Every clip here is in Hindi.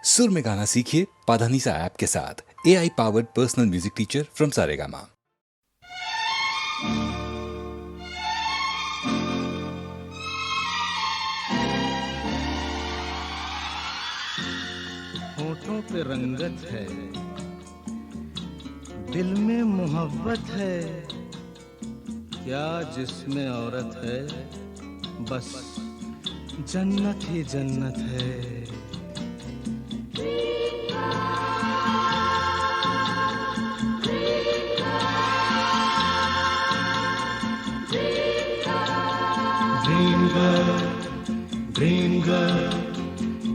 सुर में गाना सीखिए पाधानीसा ऐप के साथ। AI powered personal music teacher from Saregama. होठों पे रंगत है, दिल में मोहब्बत है, क्या जिसमें औरत है, बस जन्नत ही जन्नत है। Dream girl, dream girl,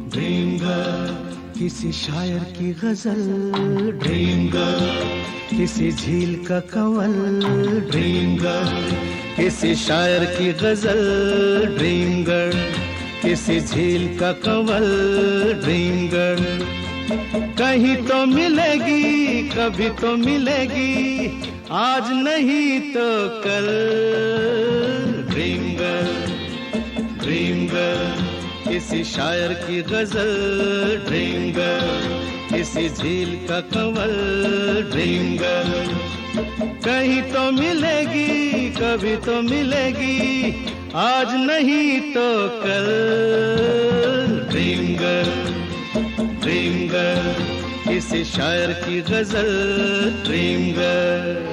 dream girl, किसी शायर की गजल। ड्रीम गर्ल, किसी झील का कंवल। ड्रीम गर्ल, किसी शायर की गजल। ड्रीम गर्ल, किसी झील का कंवल। ड्रीम गर्ल, कहीं तो मिलेगी, कभी तो मिलेगी, आज नहीं तो कल। ड्रीम गर्ल, ड्रीम गर्ल, किसी शायर की गजल। ड्रीम गर्ल, किसी झील का कंवल। ड्रीम गर्ल, कहीं तो मिलेगी, कभी तो मिलेगी, आज नहीं तो कल। ड्रीम गर्ल, ड्रीम गर्ल, किसी शायर की गजल। ड्रीम गर्ल,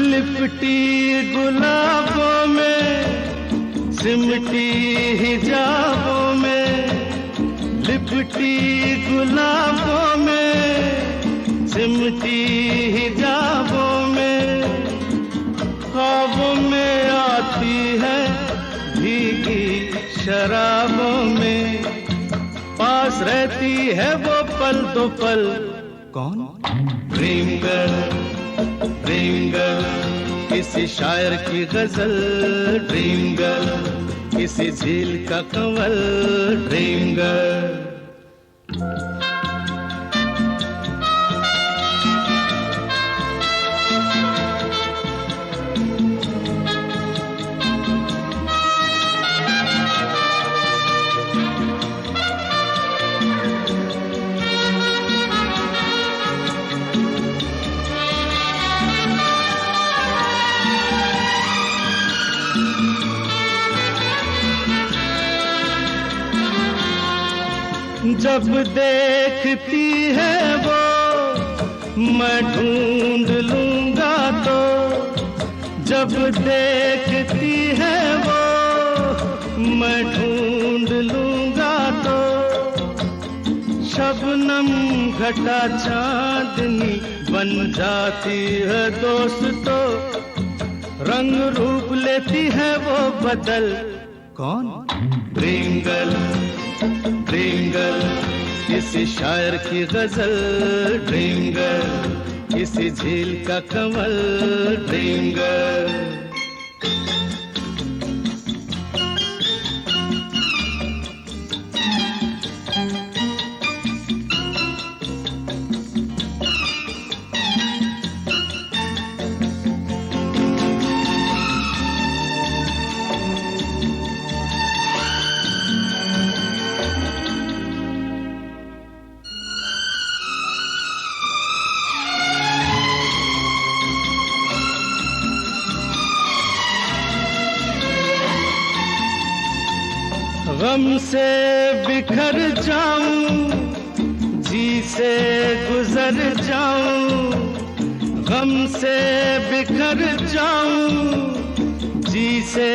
लिपटी गुलाबों में, सिमटी हिजाबों में। लिपटी गुलाबों में, सिमटी हिजाबों में, ख्वाबों में आती है भीगी शराबों में। पास रहती है वो पल दो पल। कौन? ड्रीम गर्ल, ड्रीम गर्ल, किसी शायर की गजल। ड्रीम गर्ल, किसी झील का कंवल। ड्रीम गर्ल, जब देखती है वो मैं ढूंढ लूंगा तो। जब देखती है वो मैं ढूंढ लूंगा तो। शबनम घटा चांदनी बन जाती है दोस्तों। रंग रूप लेती है वो बदल। कौन? ड्रीम गर्ल, ड्रीम गर्ल, किसी शायर की गजल। ड्रीम गर्ल, किसी झील का कंवल। ड्रीम गर्ल, गम से बिखर जाऊं, जी से गुजर जाऊं। गम से बिखर जाऊं, जी से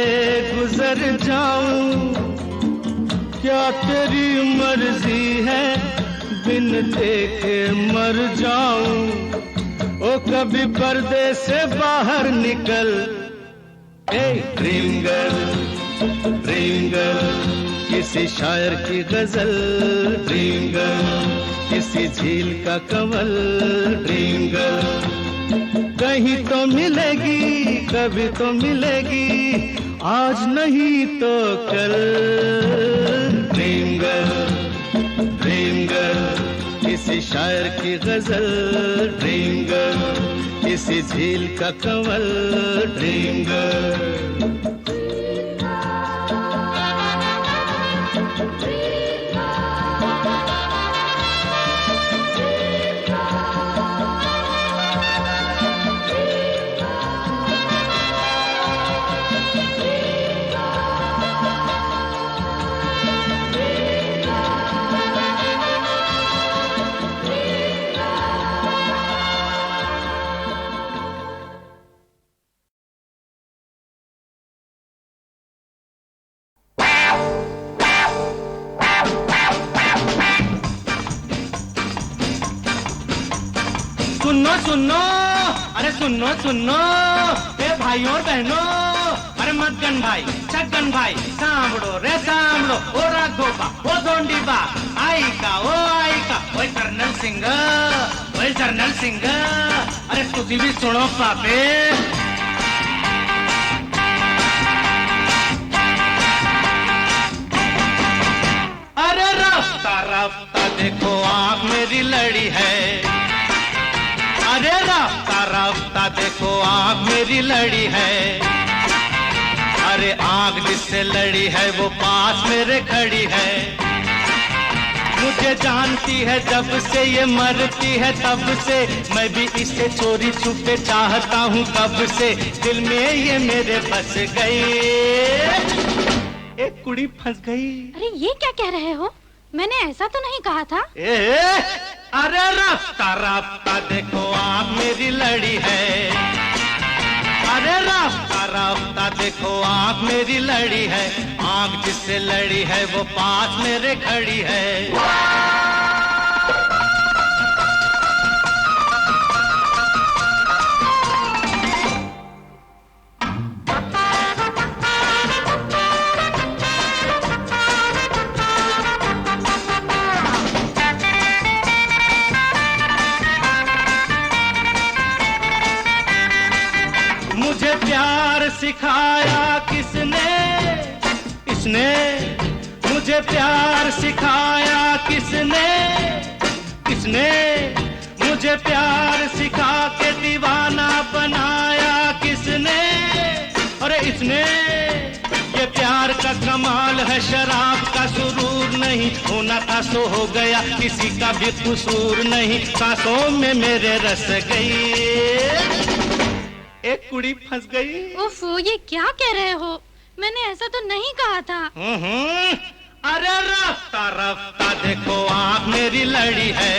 गुजर जाऊं। क्या तेरी मर्जी है बिन देखे मर जाऊं। ओ कभी पर्दे से बाहर निकल। ड्रीम गर्ल किसी शायर की गजल, ड्रीम गर्ल किसी झील का कमल, ड्रीम गर्ल कहीं तो मिलेगी, कभी तो मिलेगी, आज नहीं तो कल। ड्रीम गर्ल किसी शायर की गजल, ड्रीम गर्ल किसी झील का कमल, ड्रीम गर्ल। सुनो सुनो, अरे सुनो सुनो, ए भाइयों और बहनों, अरे मगन भाई, छगन भाई, सांभड़ो रे सांभड़ो, ओ राघोबा, ओ धोंडीबा, आई का, ओए कर्नल सिंह, ओए जर्नल सिंह, अरे तुझी भी सुनो पापे। अरे रास्ता रास्ता देखो आँख मेरी लड़ी है, अरे रास्ता रास्ता देखो आँख मेरी लड़ी है, अरे आँख जिससे लड़ी है वो पास मेरे खड़ी है। मुझे जानती है जब से ये मरती है तब से, मैं भी इसे चोरी छुपे चाहता हूँ कब से, दिल में ये मेरे बस गई, एक कुड़ी फंस गई। अरे ये क्या कह रहे हो, मैंने ऐसा तो नहीं कहा था। अरे रास्ता रास्ता देखो आँख मेरी लड़ी है, अरे रास्ता रास्ता देखो आँख मेरी लड़ी है, आँख जिससे लड़ी है वो पास मेरे खड़ी है। मुझे प्यार सिखाया किसने, इसने मुझे प्यार सिखाया किसने, किसने मुझे प्यार सिखा के दीवाना बनाया किसने, अरे इसने। ये प्यार का कमाल है शराब का सुरूर नहीं, होना था सो हो गया किसी का भी कसूर नहीं, सांसों में मेरे रस गई, एक कुड़ी फंस गई। ओफो, ये क्या कह रहे हो, मैंने ऐसा तो नहीं कहा था। अरे रास्ता रास्ता देखो आँख मेरी लड़ी है,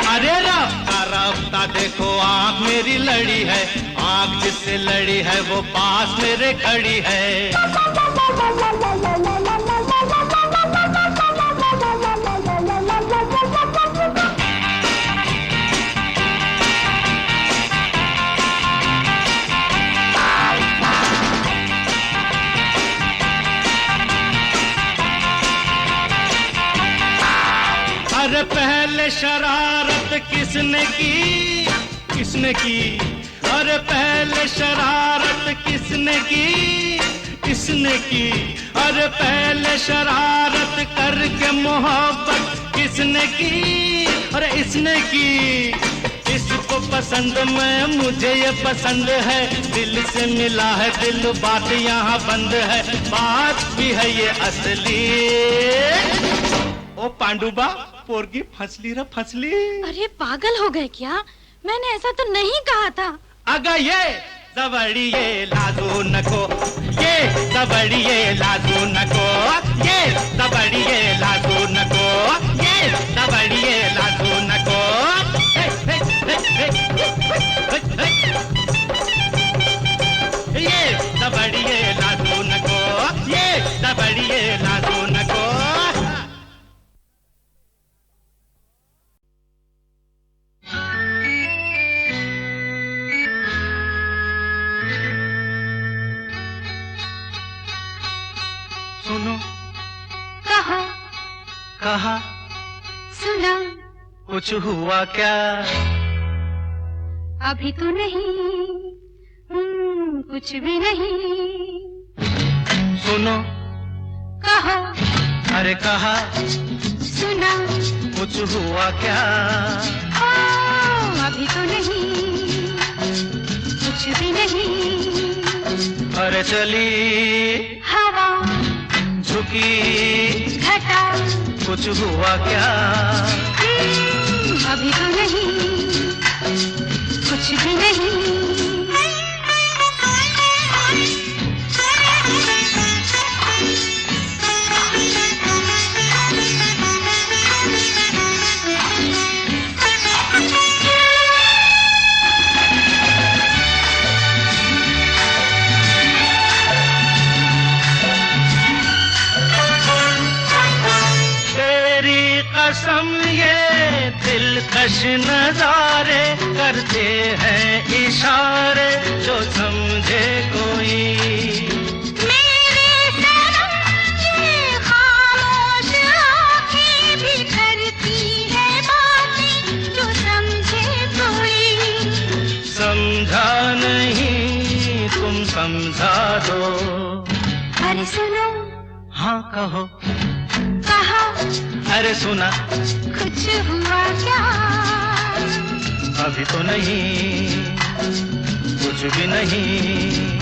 अरे रास्ता रास्ता देखो आँख मेरी लड़ी है, आँख जिससे लड़ी है वो पास मेरे खड़ी है। अरे पहले शरारत किसने की, किसने की, अरे पहले शरारत किसने की, किसने की, अरे पहले शरारत करके मोहब्बत किसने की, अरे इसने की। इसको पसंद मैं, मुझे ये पसंद है, दिल से मिला है दिल, बात यहाँ बंद है, बात भी है ये असली। ओ पांडुबा, पोरगी फंसली रे फंसली। अरे पागल हो गए क्या, मैंने ऐसा तो नहीं कहा था। अगर ये जबड़ी ये लादू नको, ये जबड़ी ये लादू नको, ये जबड़ी ये लादू नको, ये जबड़ी ये लादू नको, ये जबड़ी ये लादू नको, ये जबड़ी ये लादू नको। कहा सुना कुछ हुआ क्या? अभी तो नहीं, कुछ भी नहीं। सुनो कहो अरे कहा सुना कुछ हुआ क्या? ओ, अभी तो नहीं, कुछ भी नहीं। अरे चली हवा झुकी घटा कुछ हुआ क्या? अभी तो नहीं, कुछ भी नहीं। कसम ये दिलकश नजारे करते हैं इशारे जो समझे कोई। मेरे सनम ये खामोश आँखें भी करती है बातें जो समझे कोई। समझा नहीं तुम समझा दो। अरे सुनो हाँ कहो कहा अरे सुना कुछ हुआ क्या? अभी तो नहीं, कुछ भी नहीं।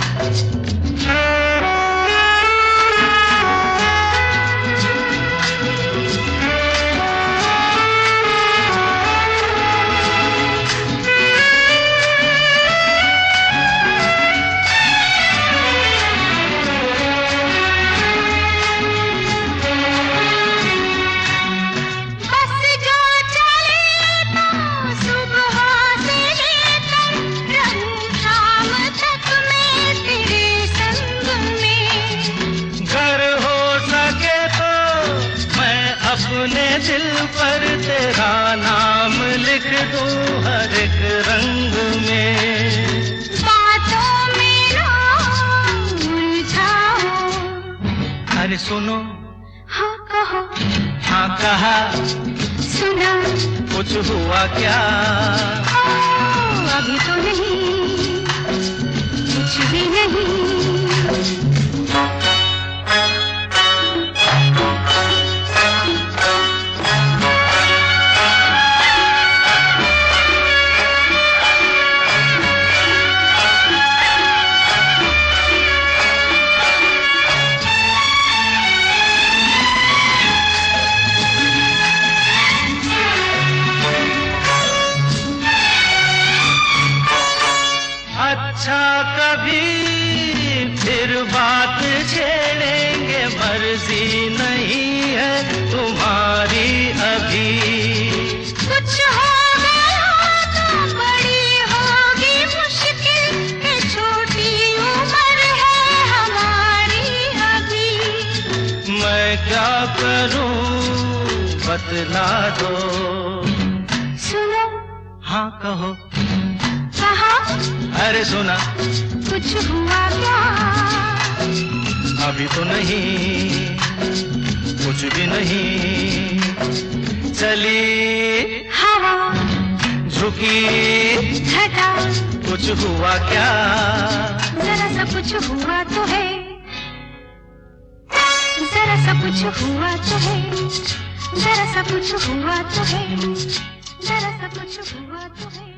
अपने दिल पर तेरा नाम लिख दूं हर एक रंग में। बातों में ना उलझाओ। अरे सुनो हाँ कहो हाँ कहा सुना कुछ हुआ क्या? ओ, अभी तो नहीं, कुछ भी नहीं। अच्छा कभी फिर बात छेड़ेंगे, मर्जी नहीं है तुम्हारी अभी। कुछ हो गया तो बड़ी होगी मुश्किल, ये छोटी उम्र है हमारी अभी। मैं क्या करूं बतला दो। सुनो हाँ कहो कहा अरे सुना कुछ हुआ क्या? अभी तो नहीं, कुछ भी नहीं। चली हवा झुकी घटा कुछ हुआ क्या? जरा सा कुछ हुआ तो है, जरा सा कुछ हुआ तो है, जरा सा कुछ हुआ तो है, जरा सा कुछ हुआ तो है,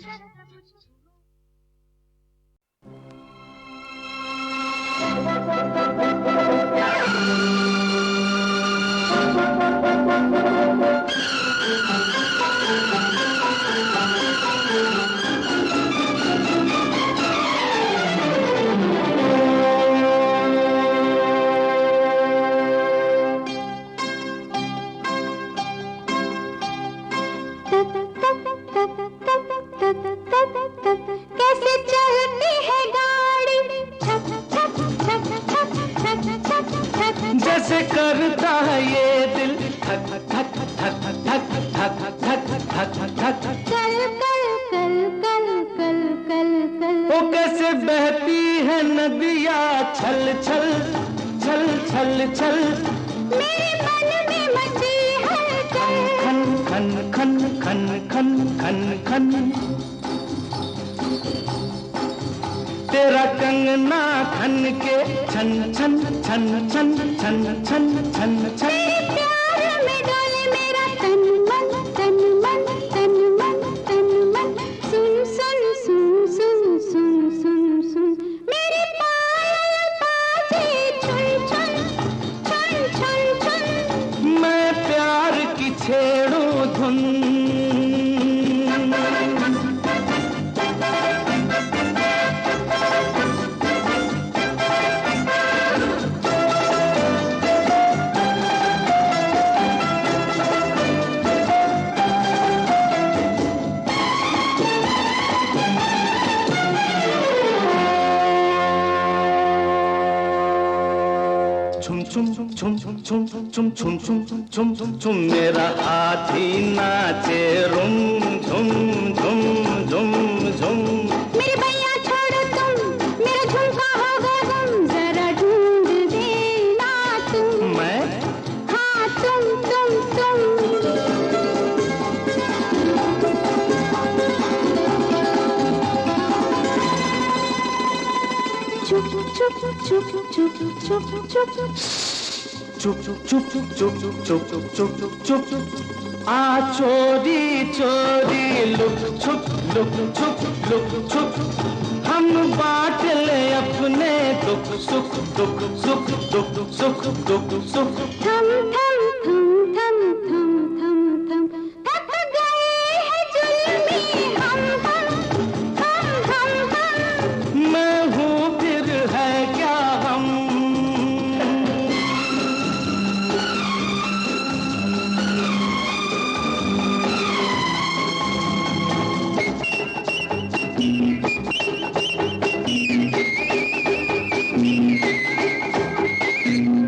जरा सा कुछ। कैसे चलती है गाड़ी जैसे करता है ये दिल धक धक धक धक धक धक धक धक। कल कल कल कल कल कल कल। वो कैसे बहती है नदियाँ छल छल छल छल छल। मेरे मन में मची हलचल। खन खन खन खन खन खन खन तेरा कंगना खन के छन छन छन छन छन छन छन छन। तेरे प्यार में डोले मेरा तन मन तन मन तन मन तन मन। सुन सुन सुन सुन सुन सुन सुन मेरे पायल बाजे छुन छुन छुन छुन छुन। मैं प्यार की छेड़ूं धुन। छुम छुम छुम छुम छुम छुम छुम छुम छुम छुम मेरा हाथी नाचे रुम झुम झुम झुम झुम। मेरे भैया छोड़ो तुम मेरा झुमका होगा गुम। जरा ढूंढ देना तुम। मैं हाँ तुम चुप चुप चुप चुप चुप चुप चुप चुप चुप चुप चुप चुप चुप चुप चुप। आ चोरी चोरी लुक छुप छुप। हम बांट ले अपने दुख सुख दुख सुख दुख सुख दुख सुख। थम थम थम थम थम थम थम थक गए हैं जुल्मी हम। मैं हूँ फिर है क्या हम।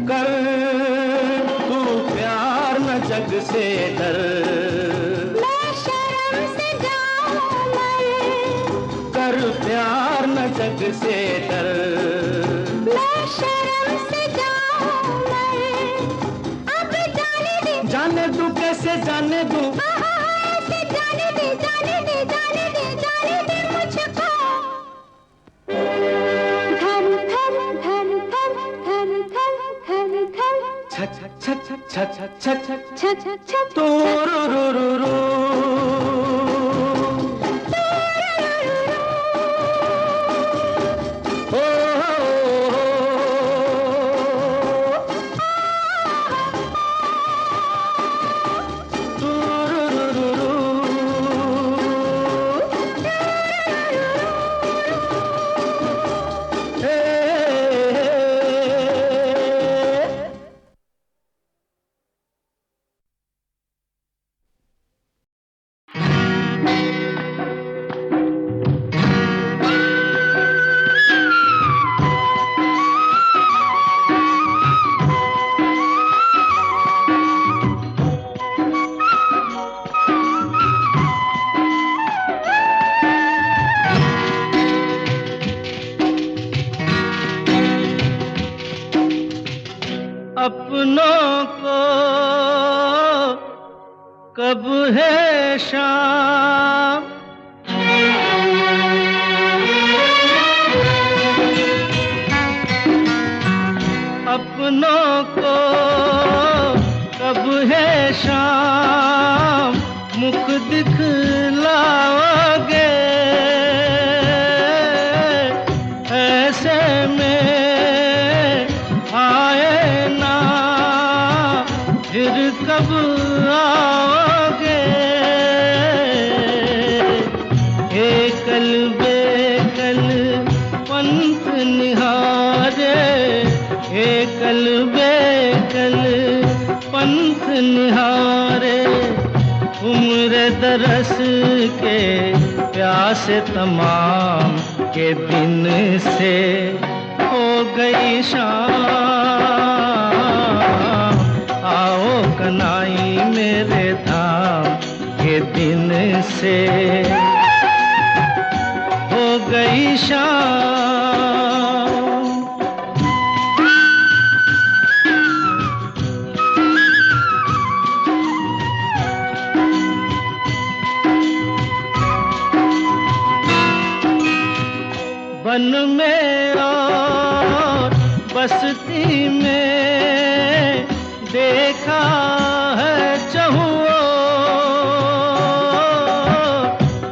कर तू प्यार न जग से डर। मैं शर्म से जाऊं मर। कर प्यार न जग से डर। मैं शर्म से जाऊं मर। अब जाने दे कैसे जाने दूं। ऐसे जाने दे मुझको। धर धर धर धर धर धर धर धर छक छक छक छक छक छक छक छक छक तो रो रो रो रो। अपनों को कब है शाम। अपनों को कब है शाम। मुख दिखलाओगे ऐसे में आए ना फिर कब आओगे। एकल बेकल पंथ निहारे। एकल बेकल पंथ निहारे। उम्र दरस के प्यास तमाम के दिन से हो गई शाम। आओ कनाई मेरे धाम के दिन से हो गई शाम। बन में और बस्ती में देखा है चहुओ,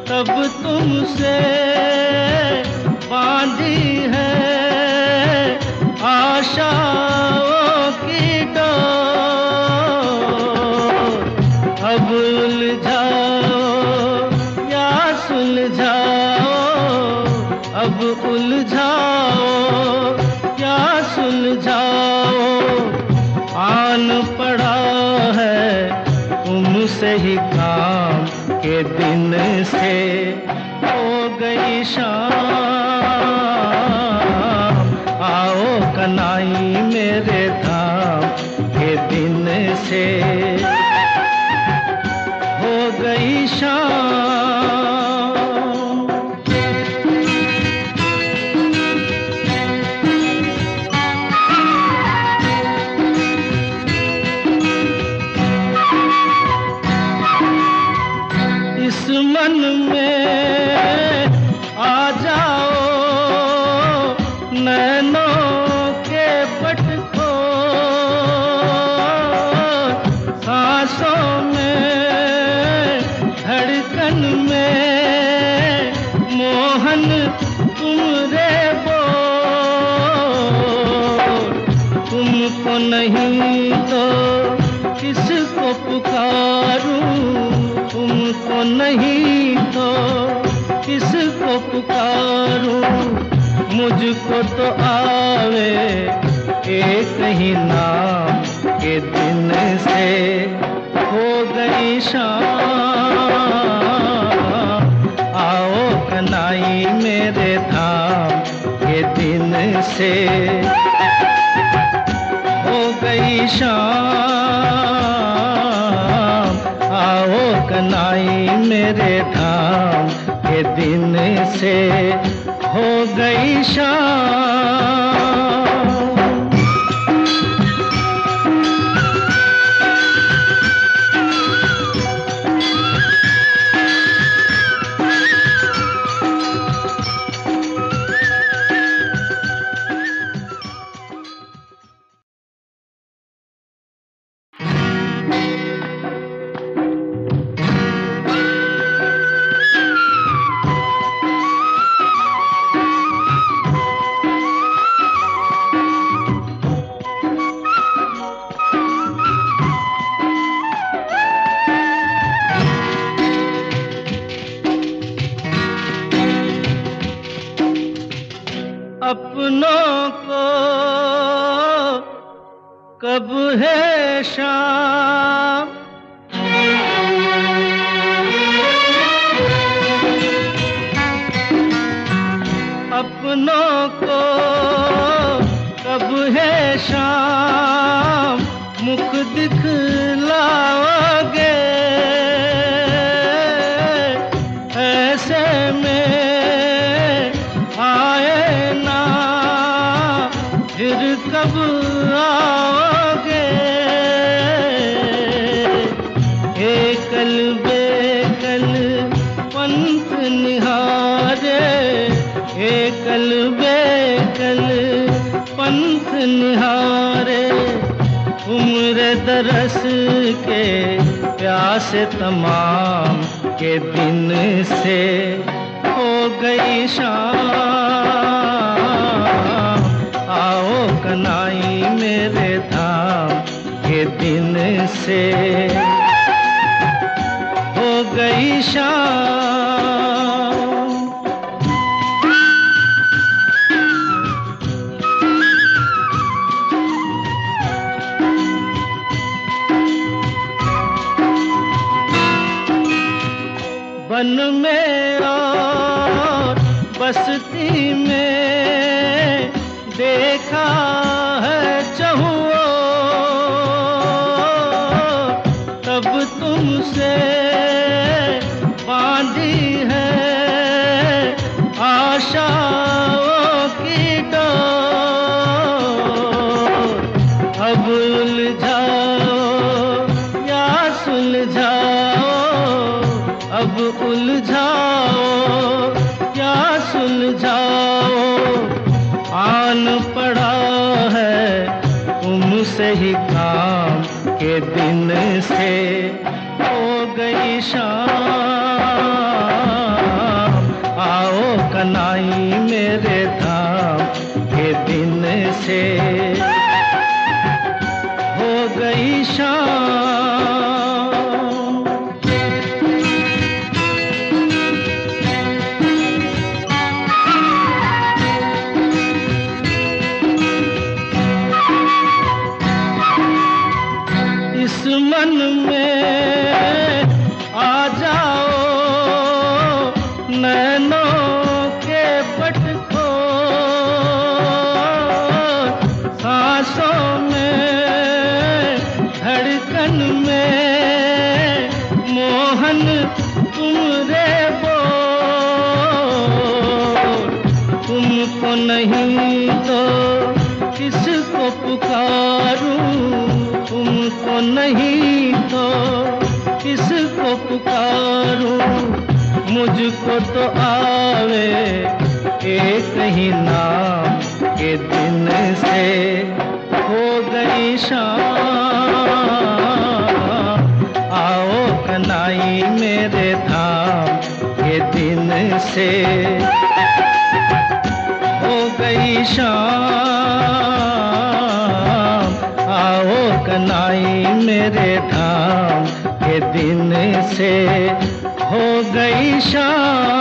तब तुमसे बांधी है आशाओं की डोर। अब उलझाओ या सुलझाओ, अब उलझाओ या सुलझाओ, आन पड़ा है तुमसे ही काम के दिन से। हो गई शाम, आओ कनाई मेरे धाम के दिन से। हो गई शाम। इस मन में आ जाओ, नैनों के पट खोल, सांसों में धड़कन में मोहन तुम रे बोल। तुमको नहीं तो किसको पुकारूं, तुमको नहीं तो किसको पुकारूं, मुझको तो आवे एक ही नाम के दिन से। हो गई शाम, आओ कनाई मेरे धाम के दिन से। हो गई शाम, आओ कनाई मेरे धाम के दिन से। हो गई शाम। अपनों को कब है शाम, अपनों को कब है शाम, मुख दिखलाओगे ऐसे में आए ना फिर कब आओगे। एकल बेकल पंथ निहारे, एकल बेकल पंथ निहारे, उम्र दरस के प्यासे तमाम के दिन से। हो गई शाम, आओ कनाई मेरे धाम के दिन से। हो गई शाम। बन में और बस्ती में देखा है चहुओ, तब तुमसे बांधी मन पड़ा है तुमसे ही काम के दिन से हो गई शाम। आओ कनाई मेरे धाम के दिन से हो गई शाम। इस मन में आ जाओ नैनों के पट खो, सांसों में धड़कन में मोहन तुम रे बोल। तुमको नहीं तो किसको पुकारूं, तुमको नहीं तो किसको पुकारूं। मुझको तो आवे एक ही नाम के दिन से हो गई शाम। आओ कनाई मेरे धाम के दिन से हो गई शाम। आओ कनाई मेरे धाम के दिन से हो गई शाम।